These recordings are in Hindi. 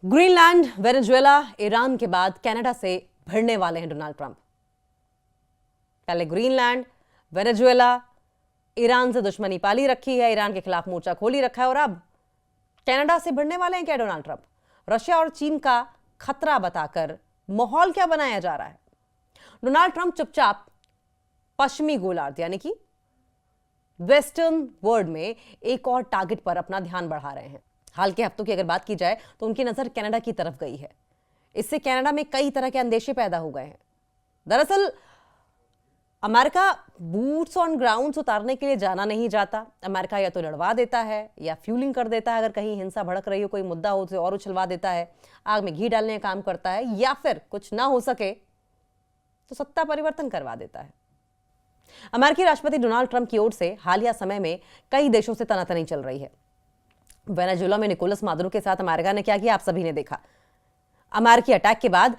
ग्रीनलैंड, वेनेजुएला, ईरान के बाद कनाडा से भिड़ने वाले हैं डोनाल्ड ट्रंप। पहले ग्रीनलैंड, वेनेजुएला, ईरान से दुश्मनी पाली रखी है, ईरान के खिलाफ मोर्चा खोली रखा है और अब कनाडा से भिड़ने वाले हैं क्या डोनाल्ड ट्रंप? रशिया और चीन का खतरा बताकर माहौल क्या बनाया जा रहा है? डोनाल्ड ट्रंप चुपचाप पश्चिमी गोलार्ध यानी कि वेस्टर्न वर्ल्ड में एक और टारगेट पर अपना ध्यान बढ़ा रहे हैं। हाल के हफ्तों की अगर बात की जाए तो उनकी नजर कनाडा की तरफ गई है। इससे कनाडा में कई तरह के अंदेशे पैदा हो गए हैं। दरअसल अमेरिका बूट्स ऑन ग्राउंड उतारने के लिए जाना नहीं चाहता। अमेरिका या तो लड़वा देता है या फ्यूलिंग कर देता है, अगर कहीं हिंसा भड़क रही हो, कोई मुद्दा हो तो और उछलवा देता है, आग में घी डालने का काम करता है, या फिर कुछ ना हो सके तो सत्ता परिवर्तन करवा देता है। अमेरिकी राष्ट्रपति डोनाल्ड ट्रंप की ओर से हालिया समय में कई देशों से तनातनी चल रही है। वेनेजुएला में निकोलस मादुरो के साथ अमेरिका ने क्या किया, आप सभी ने देखा। अमेरिकी अटैक के बाद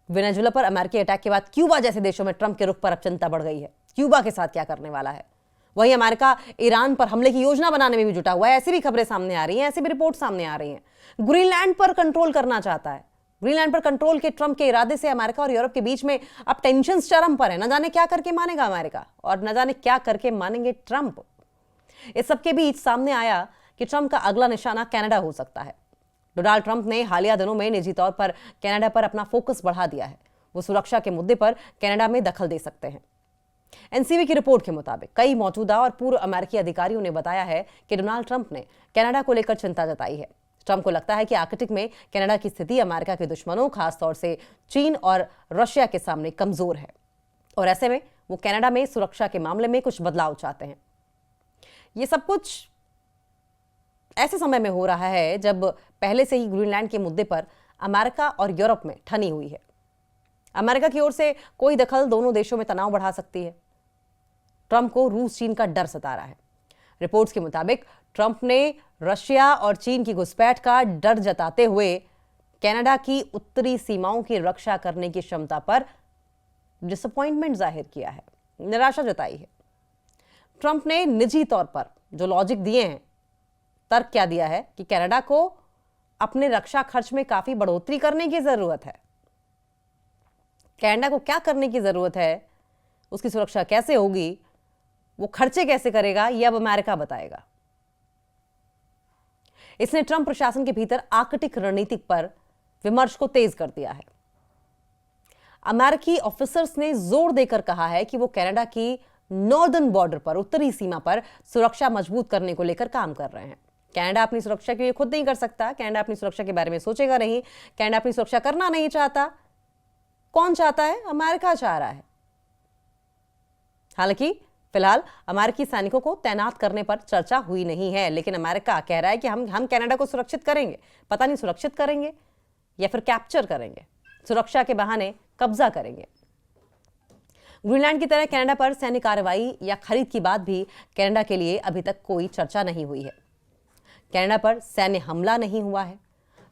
वेनेजुएला पर अमेरिकी अटैक के बाद क्यूबा जैसे देशों में ट्रंप के रुख पर अब चिंता बढ़ गई है। क्यूबा के साथ क्या करने वाला है? वहीं अमेरिका ईरान पर हमले की योजना बनाने में भी जुटा हुआ है। ऐसी भी खबरें सामने आ रही हैं, ऐसी भी रिपोर्ट सामने आ रही हैं। ग्रीनलैंड पर कंट्रोल करना चाहता है। ग्रीनलैंड पर कंट्रोल के ट्रंप के इरादे से अमेरिका और यूरोप के बीच में अब टेंशन चरम पर है। न जाने क्या करके मानेगा अमेरिका और न जाने क्या करके मानेंगे ट्रंप। इस सबके बीच सामने आया कि ट्रंप का अगला निशाना कनाडा हो सकता है। डोनाल्ड ट्रंप ने हालिया दिनों में निजी तौर पर कनाडा पर अपना फोकस बढ़ा दिया है। वो सुरक्षा के मुद्दे पर कनाडा में दखल दे सकते हैं। एनसीबी की रिपोर्ट के मुताबिक कई मौजूदा और पूर्व अमेरिकी अधिकारियों ने बताया है कि डोनाल्ड ट्रंप ने कनाडा को लेकर चिंता जताई है। ट्रंप को लगता है कि आर्कटिक में कनाडा की स्थिति अमेरिका के दुश्मनों, खासतौर से चीन और रशिया के सामने कमजोर है और ऐसे में वो कनाडा में सुरक्षा के मामले में कुछ बदलाव चाहते हैं। ये सब कुछ ऐसे समय में हो रहा है जब पहले से ही ग्रीनलैंड के मुद्दे पर अमेरिका और यूरोप में ठनी हुई है। अमेरिका की ओर से कोई दखल दोनों देशों में तनाव बढ़ा सकती है। ट्रंप को रूस चीन का डर सता रहा है। रिपोर्ट्स के मुताबिक ट्रंप ने रशिया और चीन की घुसपैठ का डर जताते हुए कनाडा की उत्तरी सीमाओं की रक्षा करने की क्षमता पर डिसअपॉइंटमेंट जाहिर किया है, निराशा जताई है। ट्रंप ने निजी तौर पर जो लॉजिक दिए हैं, तर्क क्या दिया है कि कनाडा को अपने रक्षा खर्च में काफी बढ़ोतरी करने की जरूरत है। कनाडा को क्या करने की जरूरत है, उसकी सुरक्षा कैसे होगी, वो खर्चे कैसे करेगा, यह अब अमेरिका बताएगा। इसने ट्रंप प्रशासन के भीतर आर्कटिक रणनीति पर विमर्श को तेज कर दिया है। अमेरिकी ऑफिसर्स ने जोर देकर कहा है कि वो कनाडा की नॉर्दर्न बॉर्डर पर, उत्तरी सीमा पर सुरक्षा मजबूत करने को लेकर काम कर रहे हैं। कनाडा अपनी सुरक्षा के लिए खुद नहीं कर सकता। कनाडा अपनी सुरक्षा के बारे में सोचेगा नहीं। कनाडा अपनी सुरक्षा करना नहीं चाहता। कौन चाहता है? अमेरिका चाह रहा है। हालांकि फिलहाल अमेरिकी सैनिकों को तैनात करने पर चर्चा हुई नहीं है, लेकिन अमेरिका कह रहा है कि हम कनाडा को सुरक्षित करेंगे। पता नहीं सुरक्षित करेंगे या फिर कैप्चर करेंगे, सुरक्षा के बहाने कब्जा करेंगे। ग्रीनलैंड की तरह कनाडा पर सैन्य कार्रवाई या खरीद की बात भी कनाडा के लिए अभी तक कोई चर्चा नहीं हुई है। कनाडा पर सैन्य हमला नहीं हुआ है।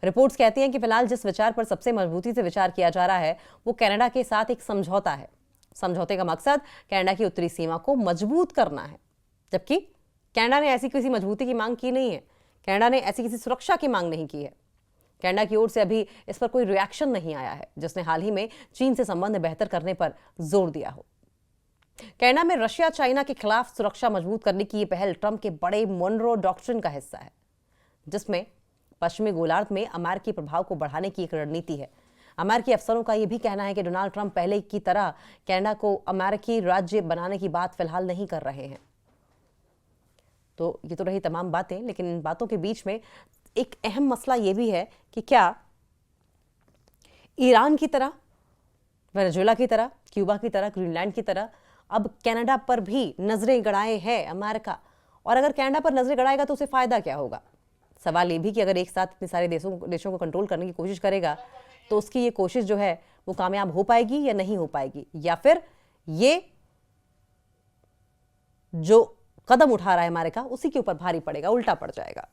रिपोर्ट्स कहती हैं कि फिलहाल जिस विचार पर सबसे मजबूती से विचार किया जा रहा है वो कनाडा के साथ एक समझौता है। समझौते का मकसद कनाडा की उत्तरी सीमा को मजबूत करना है, जबकि कनाडा ने ऐसी किसी मजबूती की मांग की नहीं है। कनाडा ने ऐसी किसी सुरक्षा की मांग नहीं की है। कनाडा की ओर से अभी इस पर कोई रिएक्शन नहीं आया है, जिसने हाल ही में चीन से संबंध बेहतर करने पर जोर दिया हो। कनाडा में रशिया चाइना के खिलाफ सुरक्षा मजबूत करने की यह पहल ट्रंप के बड़े मोनरो डॉक्ट्रिन का हिस्सा है, जिसमें पश्चिमी गोलार्ध में अमेरिकी प्रभाव को बढ़ाने की एक रणनीति है। अमेरिकी अफसरों का यह भी कहना है कि डोनाल्ड ट्रंप पहले की तरह कनाडा को अमेरिकी राज्य बनाने की बात फिलहाल नहीं कर रहे हैं। तो ये तो रही तमाम बातें, लेकिन इन बातों के बीच में एक अहम मसला यह भी है कि क्या ईरान की तरह, वेनेजुएला की तरह, क्यूबा की तरह, ग्रीनलैंड की तरह अब कनाडा पर भी नजरें गड़ाए है अमेरिका, और अगर कनाडा पर नजरें गड़ाएगा तो उसे फायदा क्या होगा? सवाल ये भी कि अगर एक साथ इतने सारे देशों को कंट्रोल करने की कोशिश करेगा तो उसकी ये कोशिश जो है वो कामयाब हो पाएगी या नहीं हो पाएगी, या फिर ये जो कदम उठा रहा है अमेरिका उसी के ऊपर भारी पड़ेगा, उल्टा पड़ जाएगा।